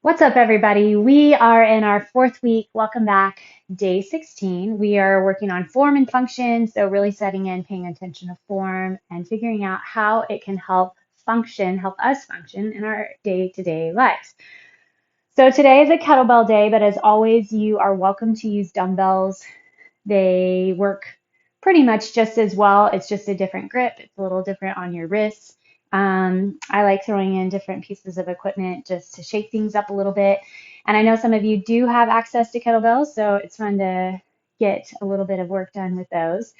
What's up, everybody? We are in our fourth week. Welcome back, day 16. We are working on form and function, so really setting in, paying attention to form, and figuring out how it can help us function in our day-to-day lives. So today is a kettlebell day, but as always, you are welcome to use dumbbells. They work pretty much just as well. It's just a different grip. It's a little different on your wrists. I like throwing in different pieces of equipment just to shake things up a little bit. And I know some of you do have access to kettlebells, so it's fun to get a little bit of work done with those.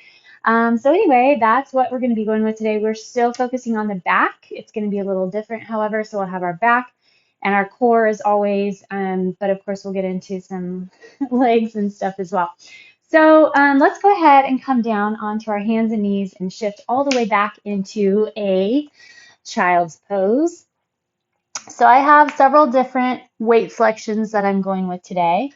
So anyway, that's what we're going to be going with today. We're still focusing on the back. It's going to be a little different, however, so we'll have our back and our core as always, but of course we'll get into some legs and stuff as well. So let's go ahead and come down onto our hands and knees and shift all the way back into a child's pose. So I have several different weight selections that I'm going with today,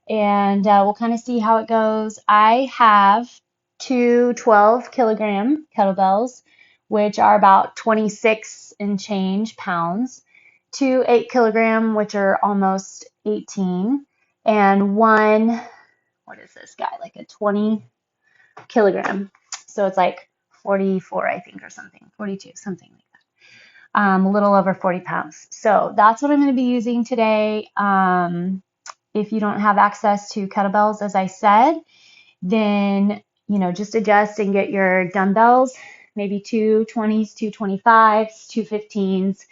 and we'll kind of see how it goes. I have two 12-kilogram kettlebells, which are about 26 and change pounds, two 8-kilogram, which are almost 18, and one, what is this guy, like a 20-kilogram. So it's like 44, I think, or something, 42, something like that. A little over 40 pounds. So that's what I'm going to be using today. If you don't have access to kettlebells, as I said, then, just adjust and get your dumbbells, maybe two 20s, two 25s, two 15s,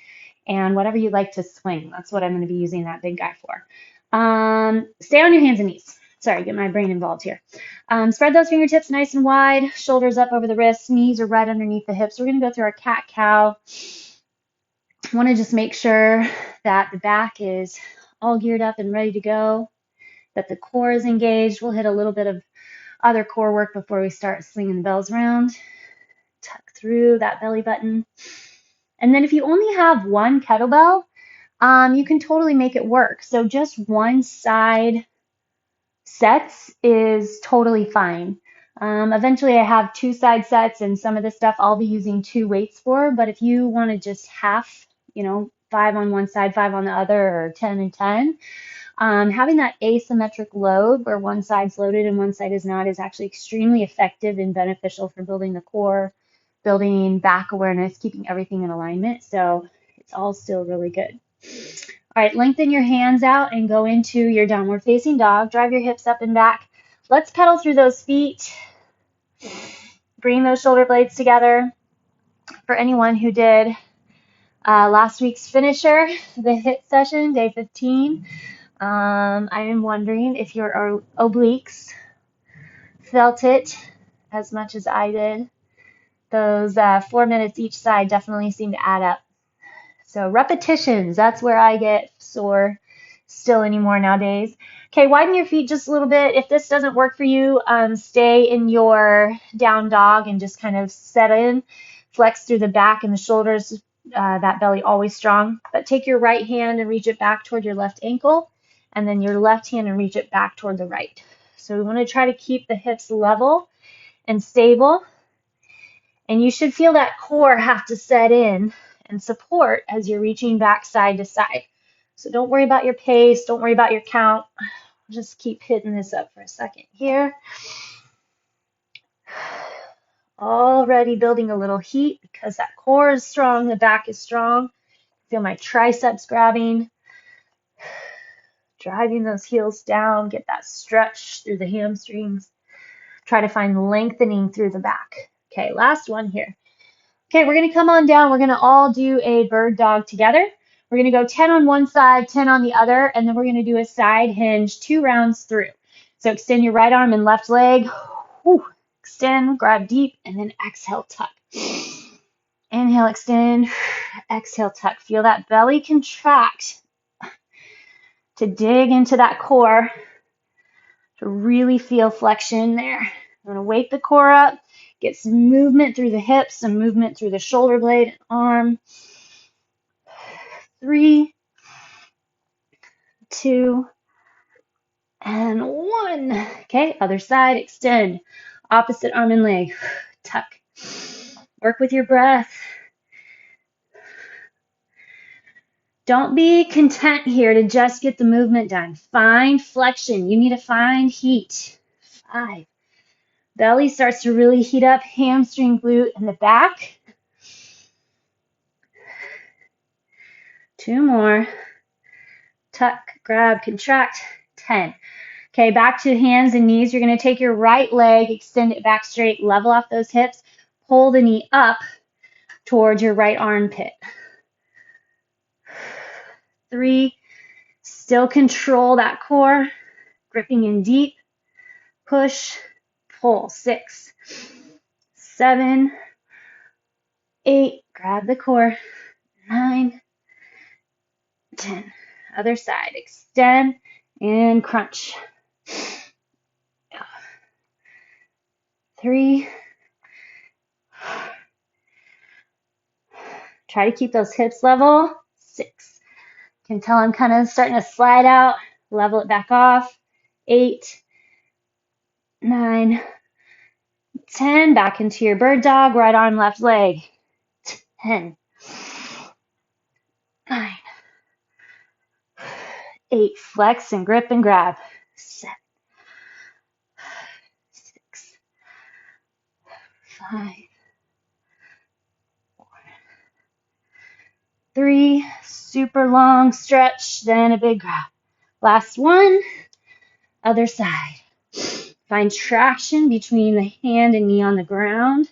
and whatever you like to swing. That's what I'm going to be using that big guy for. Stay on your hands and knees. Sorry, get my brain involved here. Spread those fingertips nice and wide, shoulders up over the wrists, knees are right underneath the hips. We're going to go through our cat-cow. I want to just make sure that the back is all geared up and ready to go, that the core is engaged. We'll hit a little bit of other core work before we start slinging the bells around. Tuck through that belly button. And then if you only have one kettlebell, you can totally make it work. So just one side sets is totally fine. Eventually I have two side sets, and some of the stuff I'll be using two weights for, but if you want to just half, 5 on one side, 5 on the other, or 10 and 10, having that asymmetric load where one side's loaded and one side is not is actually extremely effective and beneficial for building the core, building back awareness, keeping everything in alignment. So it's all still really good. All right, lengthen your hands out and go into your downward facing dog. Drive your hips up and back. Let's pedal through those feet. Bring those shoulder blades together. For anyone who did last week's finisher, the HIIT session, day 15, I am wondering if your obliques felt it as much as I did. Those 4 minutes each side definitely seem to add up. So repetitions, that's where I get sore still anymore nowadays. Okay, widen your feet just a little bit. If this doesn't work for you, stay in your down dog and just kind of set in. Flex through the back and the shoulders, that belly always strong. But take your right hand and reach it back toward your left ankle, and then your left hand and reach it back toward the right. So we want to try to keep the hips level and stable. And you should feel that core have to set in and support as you're reaching back side to side. So don't worry about your pace. Don't worry about your count. Just keep hitting this up for a second here. Already building a little heat because that core is strong, the back is strong. Feel my triceps grabbing, driving those heels down, get that stretch through the hamstrings. Try to find lengthening through the back. Okay, last one here. Okay, we're going to come on down. We're going to all do a bird dog together. We're going to go 10 on one side, 10 on the other, and then we're going to do a side hinge 2 rounds through. So extend your right arm and left leg. Whew. Extend, grab deep, and then exhale, tuck. Inhale, extend, exhale, tuck. Feel that belly contract to dig into that core, to really feel flexion there. I'm going to wake the core up, get some movement through the hips, some movement through the shoulder blade and arm. 3, 2, and 1. Okay, other side, extend. Opposite arm and leg, tuck. Work with your breath. Don't be content here to just get the movement done. Find flexion. You need to find heat. 5. Belly starts to really heat up, hamstring, glute, and the back. 2 more. Tuck, grab, contract. 10. Okay, back to hands and knees. You're going to take your right leg, extend it back straight, level off those hips, pull the knee up towards your right armpit. 3. Still control that core, gripping in deep. Push, pull. 6, 7, 8. Grab the core. 9, 10. Other side. Extend and crunch. 3. Try to keep those hips level. 6. You can tell I'm kind of starting to slide out. Level it back off. 8, 9, 10. Back into your bird dog. Right arm, left leg. 10, 9, 8. Flex and grip and grab. 7, 6, 5, 4, 3. Super long stretch, then a big grab. Last one. Other side. Find traction between the hand and knee on the ground.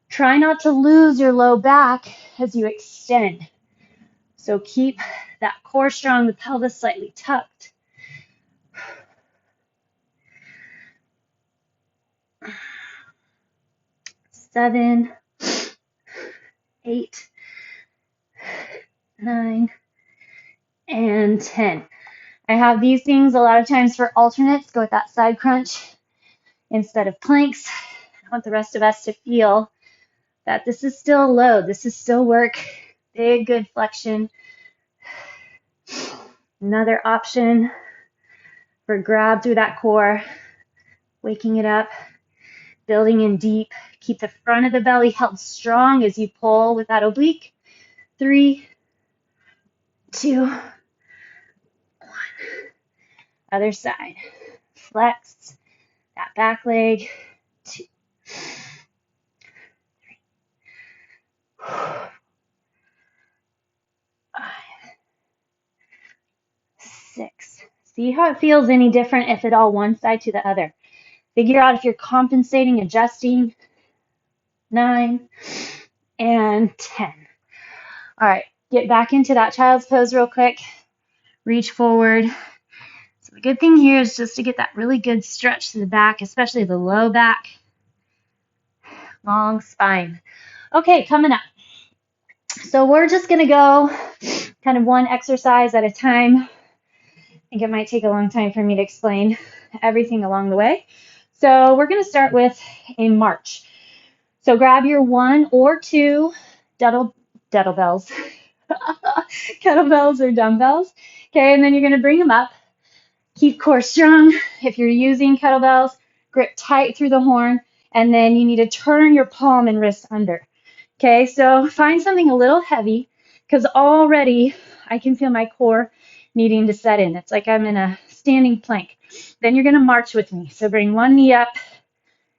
Try not to lose your low back as you extend. So keep that core strong, the pelvis slightly tucked. 7, 8, 9, and 10. I have these things a lot of times for alternates. Go with that side crunch instead of planks. I want the rest of us to feel that this is still load. This is still work. Big, good flexion. Another option for grab through that core, waking it up, building in deep. Keep the front of the belly held strong as you pull with that oblique. 3, 2, 1. Other side. Flex that back leg. 2, 3, 5, 6. See how it feels any different if at all one side to the other. Figure out if you're compensating, adjusting. 9 and 10. All right, get back into that child's pose real quick. Reach forward. So the good thing here is just to get that really good stretch to the back, especially the low back. Long spine. Okay, coming up. So we're just going to go kind of one exercise at a time. I think it might take a long time for me to explain everything along the way. So we're going to start with a march. So grab your 1 or 2 kettlebells, kettlebells or dumbbells. Okay, and then you're going to bring them up. Keep core strong. If you're using kettlebells, grip tight through the horn, and then you need to turn your palm and wrist under. Okay, so find something a little heavy because already I can feel my core needing to set in. It's like I'm in a standing plank. Then you're going to march with me. So bring one knee up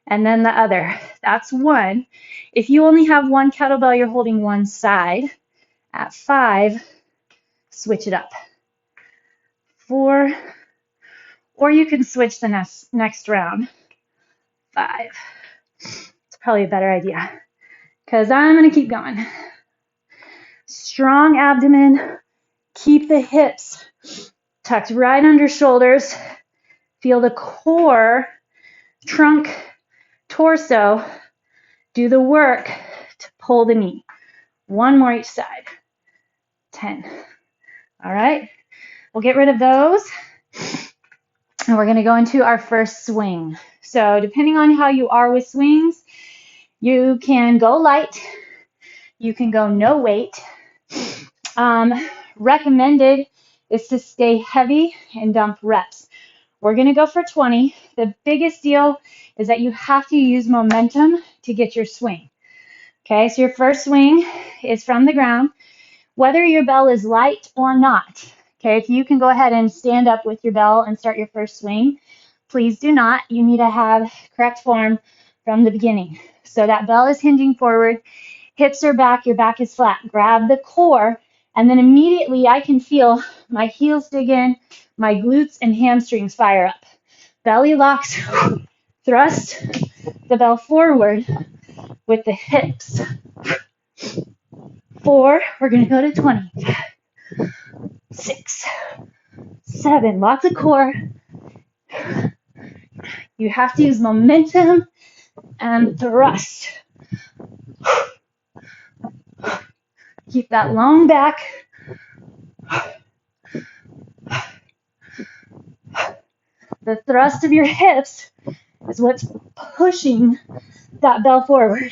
and then the other. That's 1. If you only have 1 kettlebell, you're holding one side. At 5, switch it up. 4, or you can switch the next round. 5. It's probably a better idea because I'm going to keep going. Strong abdomen. Keep the hips tucked right under shoulders. Feel the core, trunk, torso do the work to pull the knee. 1 more each side. 10. All right. We'll get rid of those. And we're going to go into our first swing. So depending on how you are with swings, you can go light. You can go no weight. Recommended is to stay heavy and dump reps. We're going to go for 20. The biggest deal is that you have to use momentum to get your swing. Okay, so your first swing is from the ground. whether your bell is light or not. Okay, if you can go ahead and stand up with your bell and start your first swing, please do not. You need to have correct form from the beginning. So that bell is hinging forward, hips are back, your back is flat. Grab the core, and then immediately I can feel my heels dig in, my glutes and hamstrings fire up. Belly locks, thrust the bell forward with the hips. 4, we're going to go to 20. 6, 7, lots of core. You have to use momentum and thrust. Keep that long back. The thrust of your hips is what's pushing that bell forward.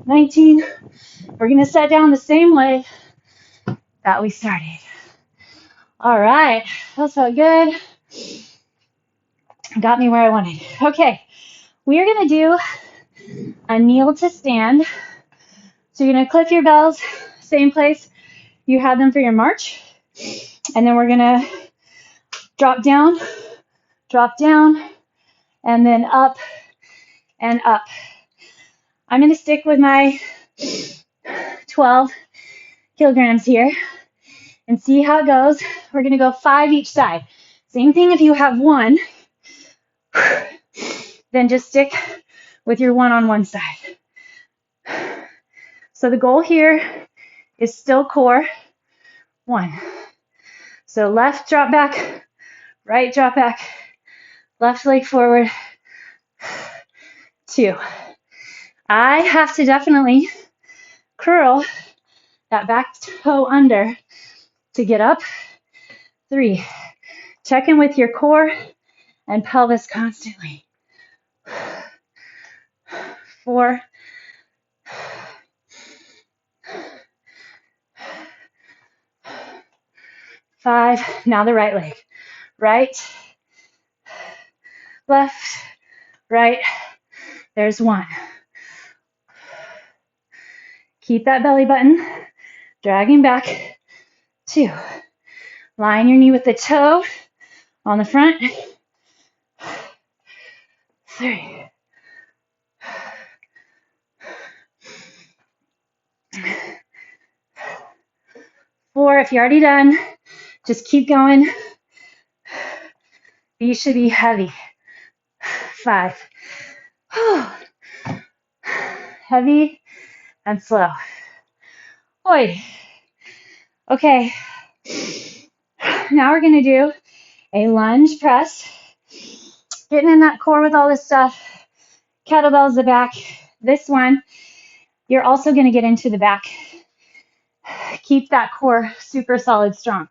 19, we're going to set down the same way that we started. All right, that felt good. Got me where I wanted. Okay, we are going to do a kneel to stand. So you're going to click your bells, same place you had them for your march. And then we're going to drop down, and then up and up. I'm going to stick with my 12 kilograms here and see how it goes. We're going to go 5 each side. Same thing if you have 1, then just stick with your 1 on one side. So the goal here is still core. 1. So left drop back, right drop back, left leg forward. 2. I have to definitely curl that back toe under to get up. 3. Check in with your core and pelvis constantly. 4. 5. Now the right leg. Right, left, right. There's 1. Keep that belly button dragging back. 2. Line your knee with the toe on the front. 3. 4. If you're already done, just keep going. These should be heavy. 5. Heavy and slow. Oi. Okay. Now we're going to do a lunge press. Getting in that core with all this stuff. Kettlebells the back. This one, you're also going to get into the back. Keep that core super solid, strong.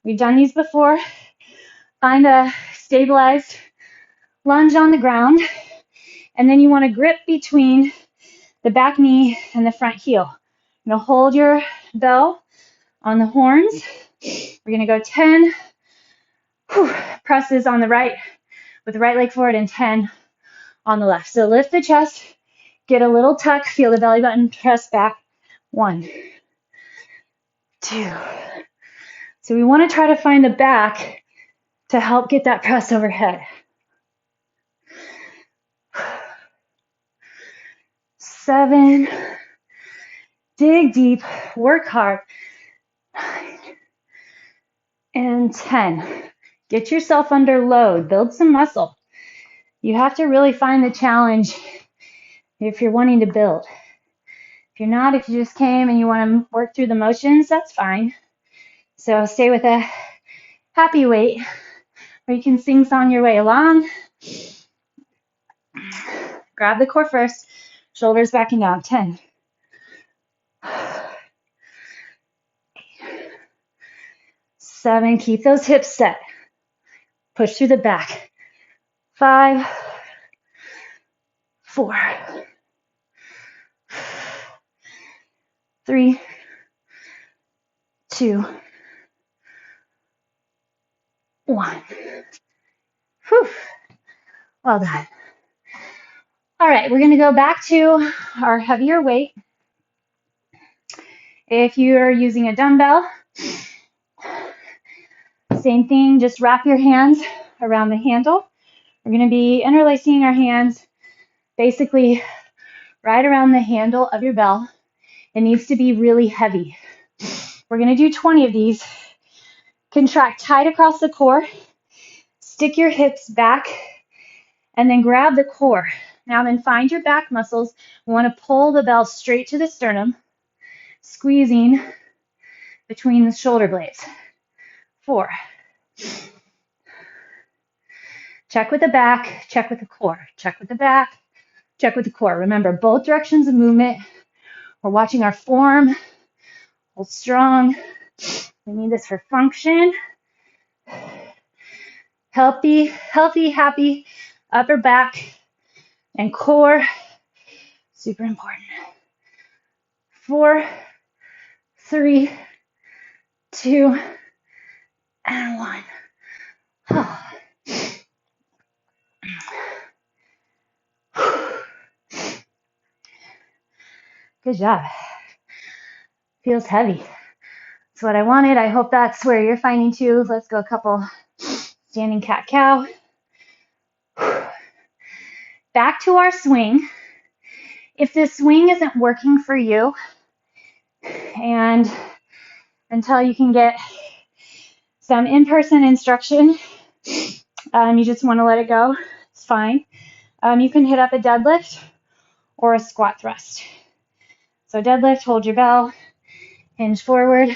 We've done these before. Find a stabilized lunge on the ground. And then you want to grip between the back knee and the front heel. You're going to hold your bell on the horns. We're going to go 10 presses on the right with the right leg forward and 10 on the left. So lift the chest, get a little tuck, feel the belly button press back. 1, 2. So we want to try to find the back to help get that press overhead. 7. Dig deep, work hard. 9. And 10. Get yourself under load, build some muscle. You have to really find the challenge if you're wanting to build. If you're not, if you just came and you want to work through the motions, that's fine. So stay with a happy weight, or you can sing-song your way along. Grab the core first, shoulders back and down. 10. 7, keep those hips set. Push through the back. 5, 4, 3, 2, 1. Whew. Well done. All right, we're going to go back to our heavier weight. If you're using a dumbbell, same thing, just wrap your hands around the handle. We're going to be interlacing our hands basically right around the handle of your bell. It needs to be really heavy. We're going to do 20 of these. Contract tight across the core. Stick your hips back and then grab the core. Now then find your back muscles. We want to pull the bell straight to the sternum, squeezing between the shoulder blades. 4. Check with the back, check with the core. Check with the back, check with the core. Remember, both directions of movement. We're watching our form. Hold strong. We need this for function. Healthy, happy upper back and core. Super important. 4, 3, 2, and 1. Good job. Feels heavy. That's what I wanted. I hope that's where you're finding too. Let's go a couple standing cat-cow. Back to our swing. If this swing isn't working for you, and until you can get some in-person instruction, you just want to let it go, it's fine. You can hit up a deadlift or a squat thrust. So deadlift, hold your bell, hinge forward,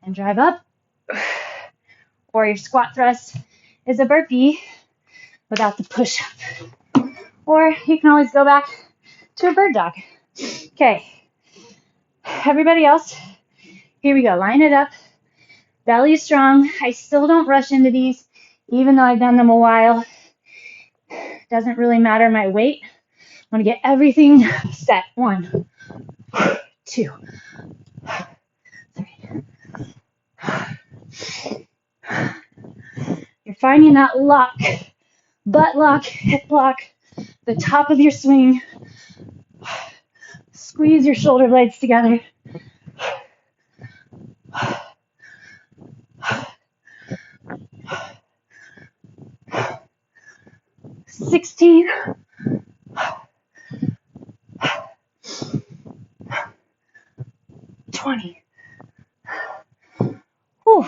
and drive up. Or your squat thrust is a burpee without the push-up. Or you can always go back to a bird dog. Okay, everybody else, here we go. Line it up. Belly strong. I still don't rush into these, even though I've done them a while. Doesn't really matter my weight. I want to get everything set. 1, 2, 3. You're finding that lock, butt lock, hip lock, the top of your swing. Squeeze your shoulder blades together. 16. 20. Whew.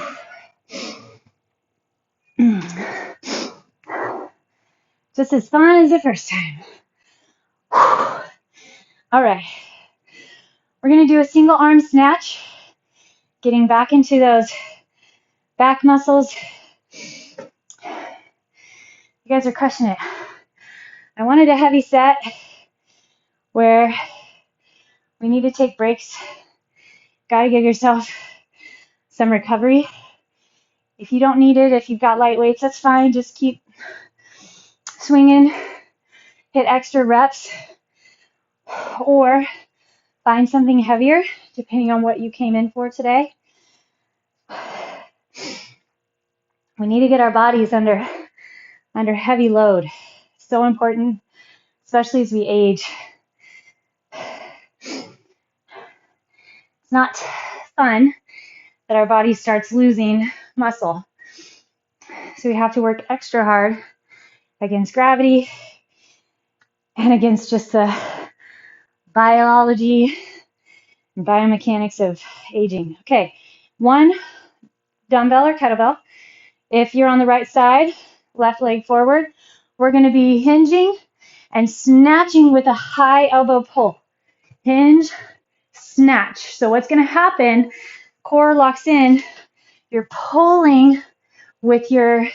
Just as fun as the first time. All right. We're going to do a single arm snatch, getting back into those back muscles. You guys are crushing it. I wanted a heavy set where we need to take breaks. Got to give yourself some recovery. If you don't need it, if you've got light weights, that's fine. Just keep swinging, hit extra reps, or find something heavier, depending on what you came in for today. We need to get our bodies under heavy load. So important, especially as we age. It's not fun that our body starts losing muscle. So we have to work extra hard against gravity and against just the biology and biomechanics of aging. Okay, 1 dumbbell or kettlebell. If you're on the right side, left leg forward, we're going to be hinging and snatching with a high elbow pull. Hinge, snatch. So what's going to happen, core locks in, you're pulling with your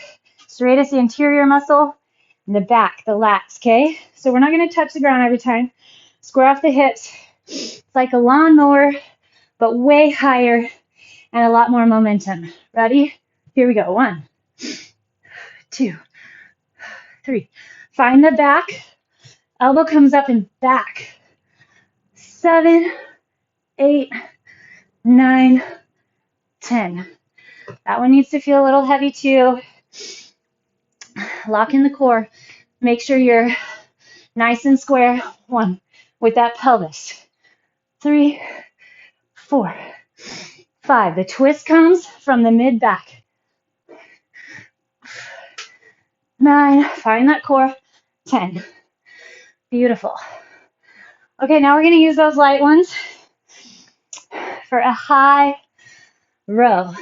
serratus anterior muscle and the back, the lats, okay? So we're not going to touch the ground every time. Square off the hips. It's like a lawnmower, but way higher and a lot more momentum. Ready? Here we go. 1, 2, 3. Find the back. Elbow comes up and back. 7, 8, 9, 10. That one needs to feel a little heavy too. Lock in the core. Make sure you're nice and square. 1, with that pelvis. 3, 4, 5. The twist comes from the mid back. 9. Find that core. 10. Beautiful. Okay, now we're going to use those light ones for a high row.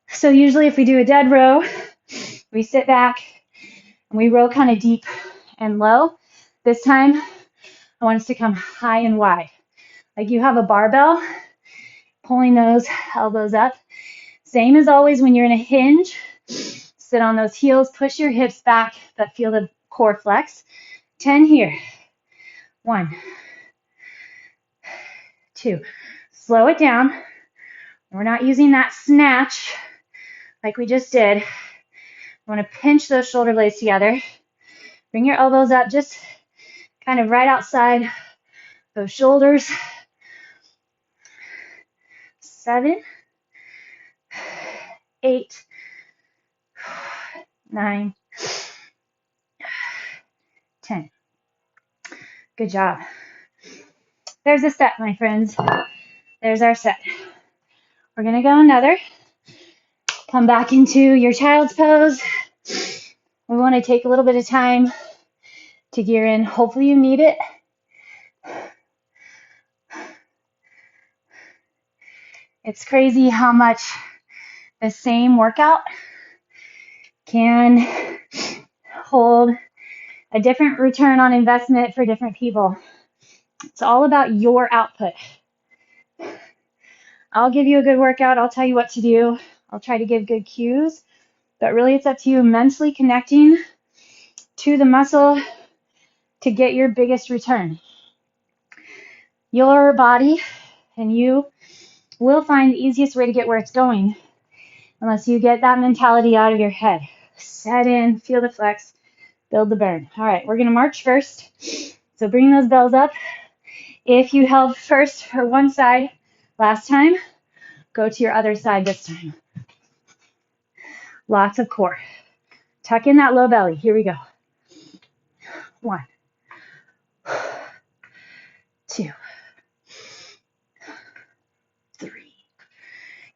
So usually if we do a dead row, we sit back and we row kind of deep and low. This time, I want us to come high and wide. Like you have a barbell, pulling those elbows up. Same as always when you're in a hinge. Sit on those heels, push your hips back, but feel the core flex. 10 here. 1, 2. Slow it down. We're not using that snatch like we just did. You want to pinch those shoulder blades together. Bring your elbows up just kind of right outside those shoulders. 7, 8, 9, 10. Good job. There's a set, my friends. There's our set. We're going to go another. Come back into your child's pose. We want to take a little bit of time to gear in. Hopefully you need it. It's crazy how much the same workout can hold a different return on investment for different people. It's all about your output. I'll give you a good workout. I'll tell you what to do. I'll try to give good cues. But really it's up to you mentally connecting to the muscle to get your biggest return. Your body and you will find the easiest way to get where it's going unless you get that mentality out of your head. Set in, feel the flex, build the burn. All right, we're going to march first. So bring those bells up. If you held first for one side last time, go to your other side this time. Lots of core. Tuck in that low belly. Here we go. 1, 2, 3.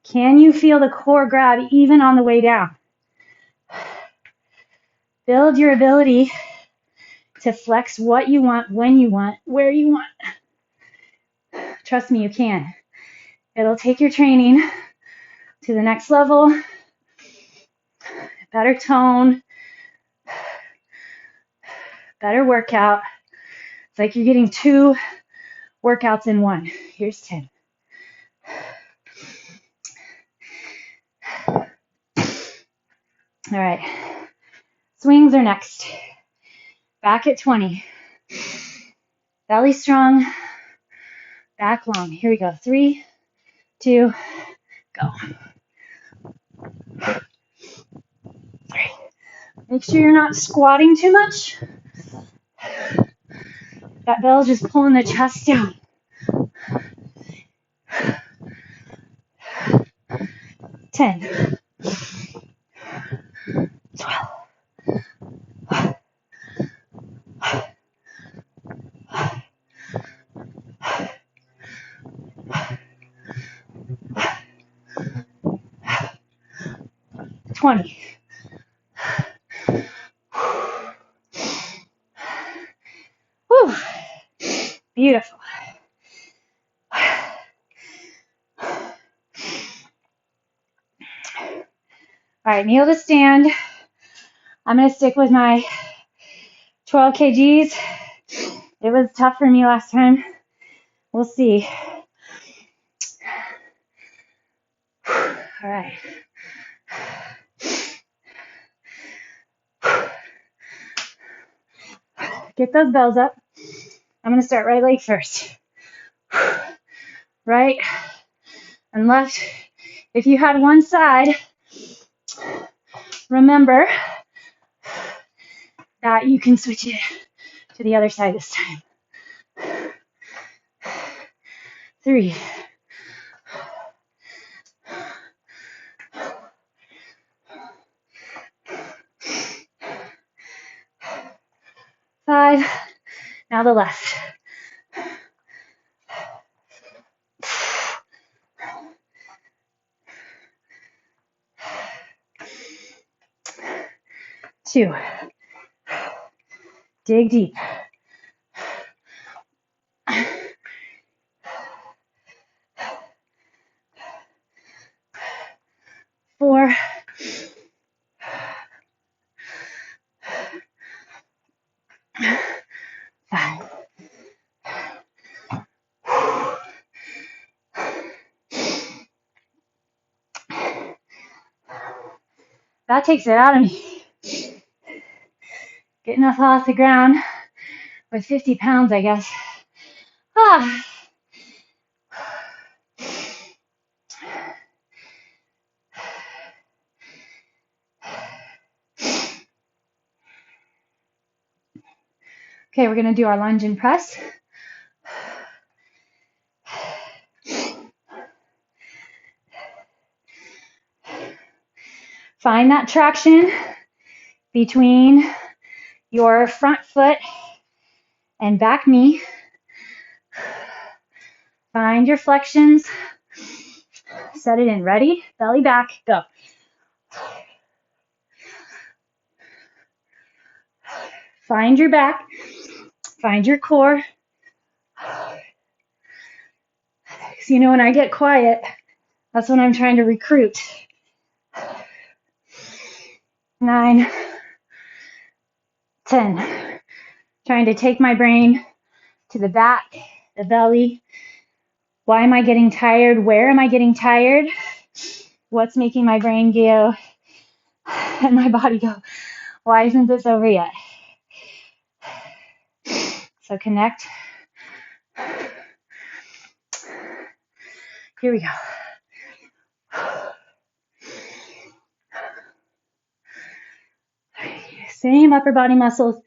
Can you feel the core grab even on the way down? Build your ability to flex what you want, when you want, where you want. Trust me, you can. It'll take your training to the next level, better tone, better workout. It's like you're getting 2 workouts in one. Here's 10. All right. Swings are next. Back at 20. Belly strong, back long. Here we go. 3, 2, go. 3. Make sure you're not squatting too much. That bell's just pulling the chest down. 10. 12. 20. Whew. Beautiful. All right, kneel to stand. I'm going to stick with my 12 kgs. It was tough for me last time. We'll see. All right. Get those bells up. I'm going to start right leg first. Right and left. If you had one side, remember that you can switch it to the other side this time. 3. 5. Now the left. 2. Dig deep. 4. 5. That takes it out of me. Getting up off the ground with 50 pounds, I guess. Ah. Okay, we're going to do our lunge and press. Find that traction between your front foot and back knee. Find your flexions. Set it in. Ready? Belly back. Go. Find your back. Find your core. So, when I get quiet, that's when I'm trying to recruit. 9, 10. Trying to take my brain to the back, the belly. Why am I getting tired? Where am I getting tired? What's making my brain go and my body go, why isn't this over yet? So connect. Here we go. Same upper body muscles,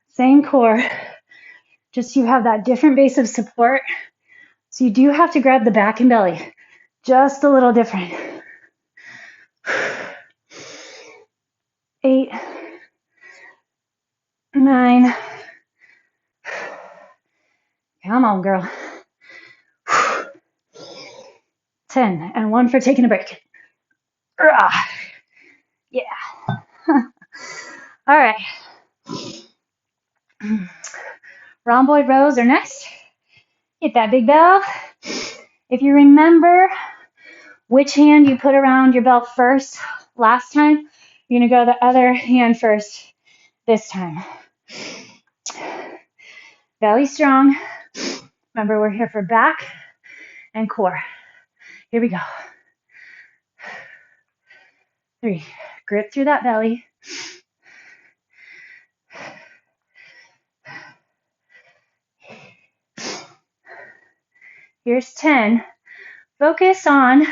same core, just you have that different base of support. So you do have to grab the back and belly, just a little different. 8, 9, come on, girl. 10, and 1 for taking a break. Yeah. All right. Rhomboid rows are next. Hit that big bell. If you remember which hand you put around your bell first last time, you're going to go the other hand first this time. Belly strong. Remember, we're here for back and core. Here we go. 3. Grip through that belly. Here's 10. Focus on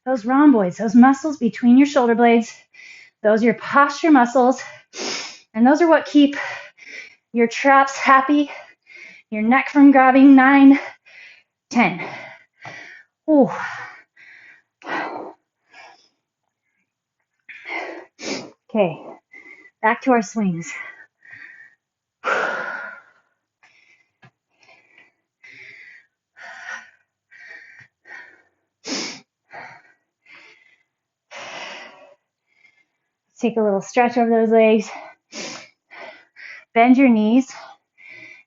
those rhomboids, those muscles between your shoulder blades. Those are your posture muscles. And those are what keep your traps happy, your neck from grabbing. 9, 10. Ooh. Okay, back to our swings. Take a little stretch over those legs. Bend your knees,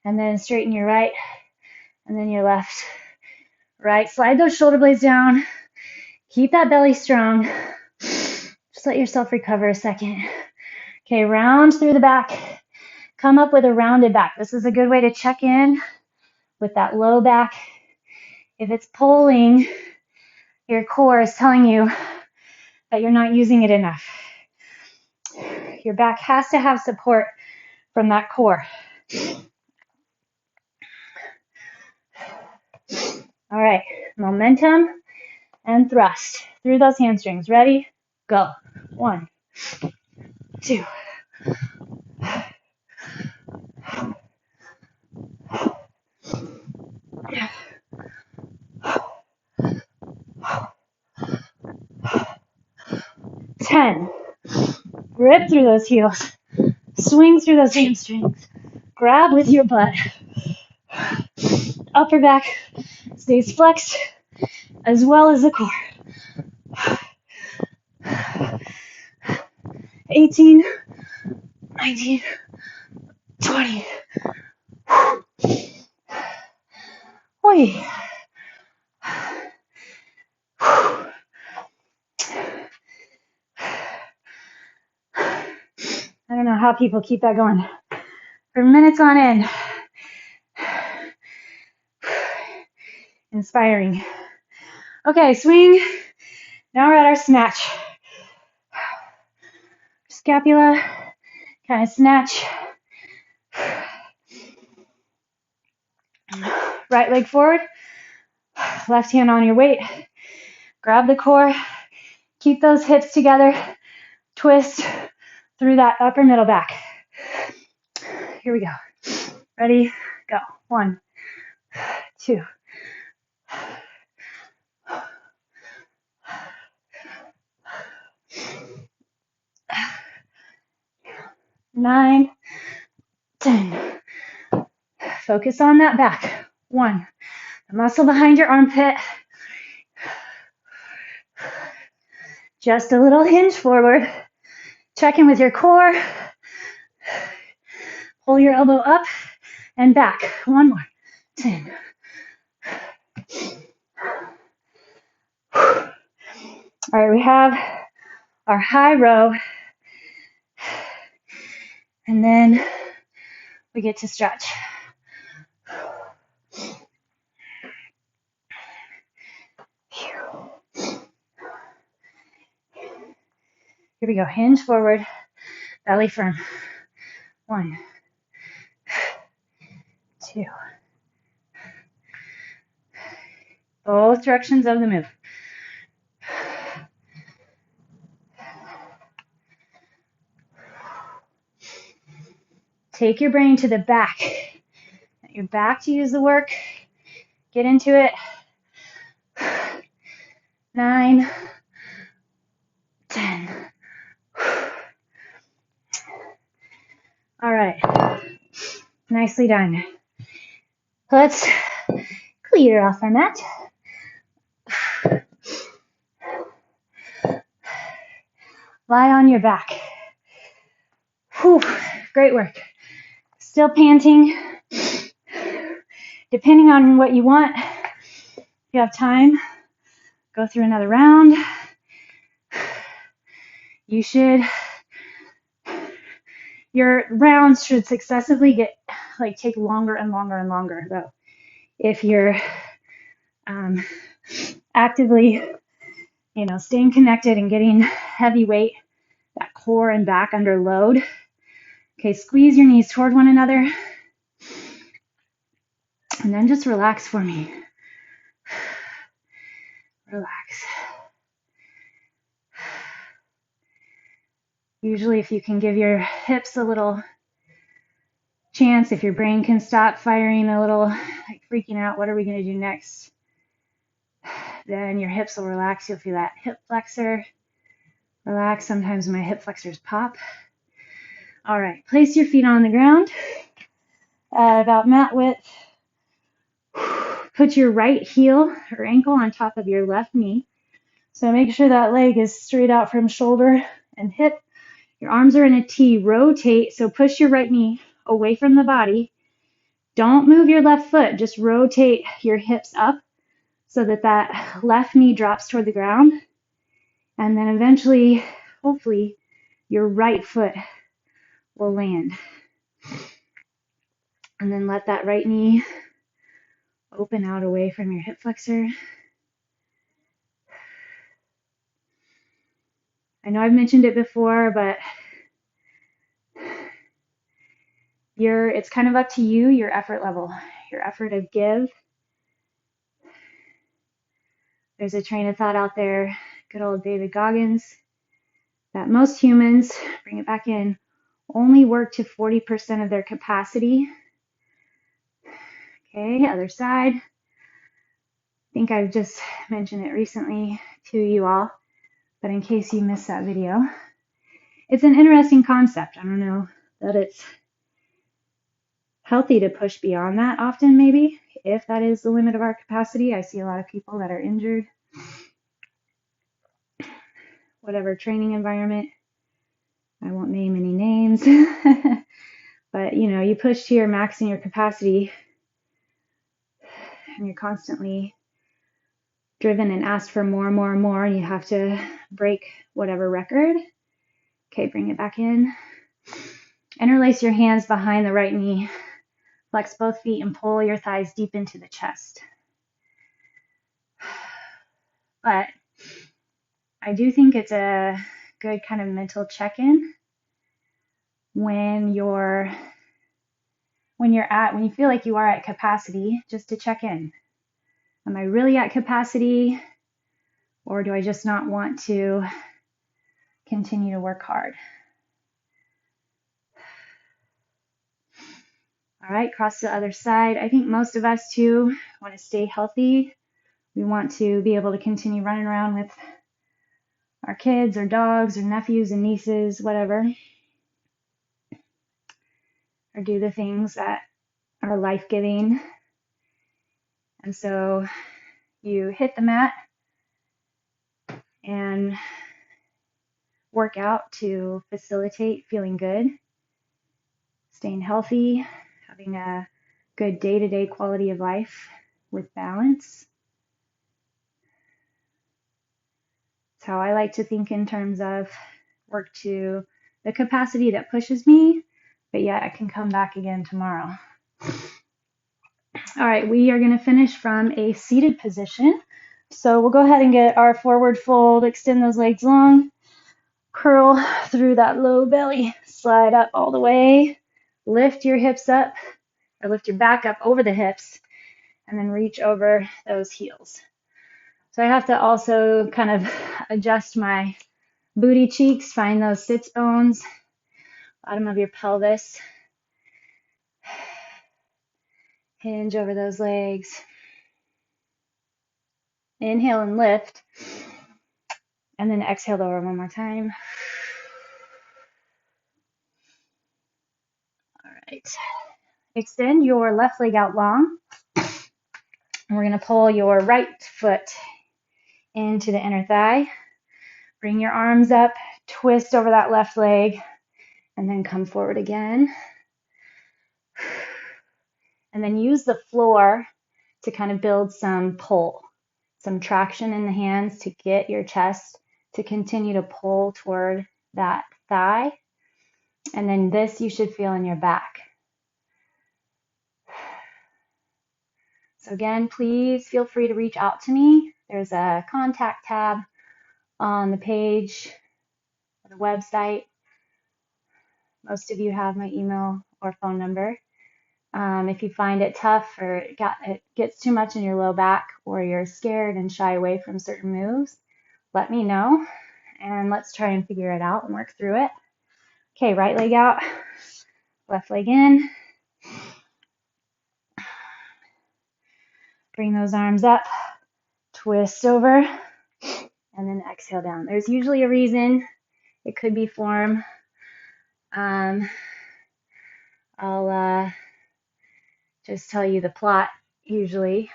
and then straighten your right, and then your left. Right, slide those shoulder blades down. Keep that belly strong. Just let yourself recover a second. Okay, round through the back. Come up with a rounded back. This is a good way to check in with that low back. If it's pulling, your core is telling you that you're not using it enough. Your back has to have support from that core. All right, momentum and thrust through those hamstrings. Ready? Go. 1, 2. 10. Grip through those heels. Swing through those hamstrings. Grab with your butt. Upper back stays flexed as well as the core. 18, 19, 20. Oi. I don't know how people keep that going for minutes on end. Inspiring. Okay, swing. Now we're at our snatch. Scapula, kind of snatch. Right leg forward, left hand on your weight. Grab the core, keep those hips together, twist through that upper middle back. Here we go. Ready, go. 1, 2. 9, 10. Focus on that back. 1. The muscle behind your armpit. Just a little hinge forward. Check in with your core. Pull your elbow up and back. 1 more. 10. All right, we have our high row. And then we get to stretch. Here we go. Hinge forward, belly firm. 1, 2. Both directions of the move. Take your brain to the back. Your back to use the work. Get into it. 9, 10. All right. Nicely done. Let's clear off our mat. Lie on your back. Whew, great work. Still panting. Depending on what you want, if you have time, go through another round. Your rounds should successively take longer and longer and longer though. If you're actively, staying connected and getting heavy weight, that core and back under load. Okay, squeeze your knees toward one another. And then just relax for me. Relax. Usually if you can give your hips a little chance, if your brain can stop firing a little, like freaking out, what are we going to do next? Then your hips will relax. You'll feel that hip flexor relax. Sometimes my hip flexors pop. All right, place your feet on the ground at about mat width. Put your right heel or ankle on top of your left knee. So make sure that leg is straight out from shoulder and hip. Your arms are in a T. Rotate, so push your right knee away from the body. Don't move your left foot. Just rotate your hips up so that left knee drops toward the ground. And then eventually, hopefully, your right foot will land. And then let that right knee open out away from your hip flexor. I know I've mentioned it before, but it's kind of up to you, your effort level, your effort of give. There's a train of thought out there, good old David Goggins, that most humans, bring it back in, only work to 40% of their capacity. Okay, other side. I think I've just mentioned it recently to you all, but in case you missed that video, it's an interesting concept. I don't know that it's healthy to push beyond that often, maybe, if that is the limit of our capacity. I see a lot of people that are injured, whatever training environment. I won't name any names, but you push to your max in your capacity and you're constantly driven and asked for more and more and more. You have to break whatever record. Okay, bring it back in. Interlace your hands behind the right knee. Flex both feet and pull your thighs deep into the chest. But I do think it's a good kind of mental check-in when you feel like you are at capacity, just to check in. Am I really at capacity, or do I just not want to continue to work hard? All right, cross to the other side. I think most of us too want to stay healthy. We want to be able to continue running around with our kids or dogs or nephews and nieces, whatever, or do the things that are life-giving. And so you hit the mat and work out to facilitate feeling good, staying healthy, having a good day-to-day quality of life with balance. That's how I like to think in terms of work to the capacity that pushes me, but yet I can come back again tomorrow. All right, we are going to finish from a seated position. So we'll go ahead and get our forward fold, extend those legs long, curl through that low belly, slide up all the way, lift your hips up, or lift your back up over the hips, and then reach over those heels. So I have to also kind of adjust my booty cheeks, find those sits bones, bottom of your pelvis. Hinge over those legs. Inhale and lift. And then exhale over one more time. All right. Extend your left leg out long. And we're going to pull your right foot into the inner thigh. Bring your arms up, twist over that left leg, and then come forward again. And then use the floor to kind of build some pull, some traction in the hands to get your chest to continue to pull toward that thigh. And then this you should feel in your back. So again, please feel free to reach out to me. There's a contact tab on the page or the website. Most of you have my email or phone number. If you find it tough or it gets too much in your low back, or you're scared and shy away from certain moves, let me know and let's try and figure it out and work through it. Okay, right leg out, left leg in. Bring those arms up, twist over, and then exhale down. There's usually a reason. It could be form. I'll just tell you the plot usually.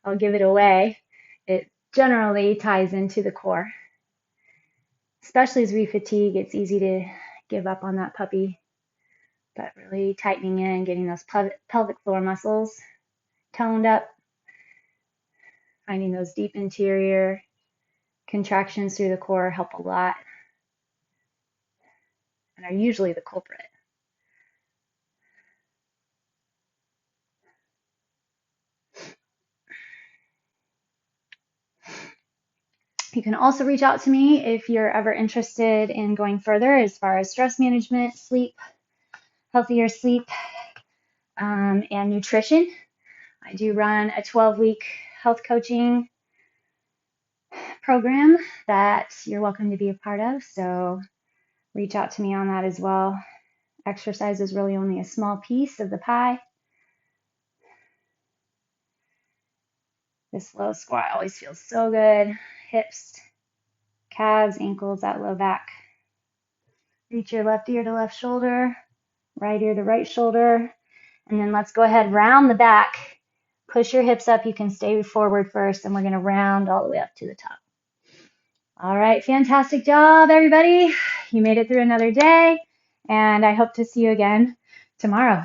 I'll give it away. It generally ties into the core. Especially as we fatigue, it's easy to give up on that puppy. But really tightening in, getting those pelvic floor muscles toned up, finding those deep interior contractions through the core help a lot and are usually the culprit. You can also reach out to me if you're ever interested in going further as far as stress management, sleep, healthier sleep, and nutrition. I do run a 12-week health coaching program that you're welcome to be a part of, so reach out to me on that as well. Exercise is really only a small piece of the pie. This low squat always feels so good. Hips, calves, ankles, that low back. Reach your left ear to left shoulder, right ear to right shoulder, and then let's go ahead, round the back. Push your hips up. You can stay forward first, and we're going to round all the way up to the top. All right, fantastic job, everybody. you made it through another day, and I hope to see you again tomorrow.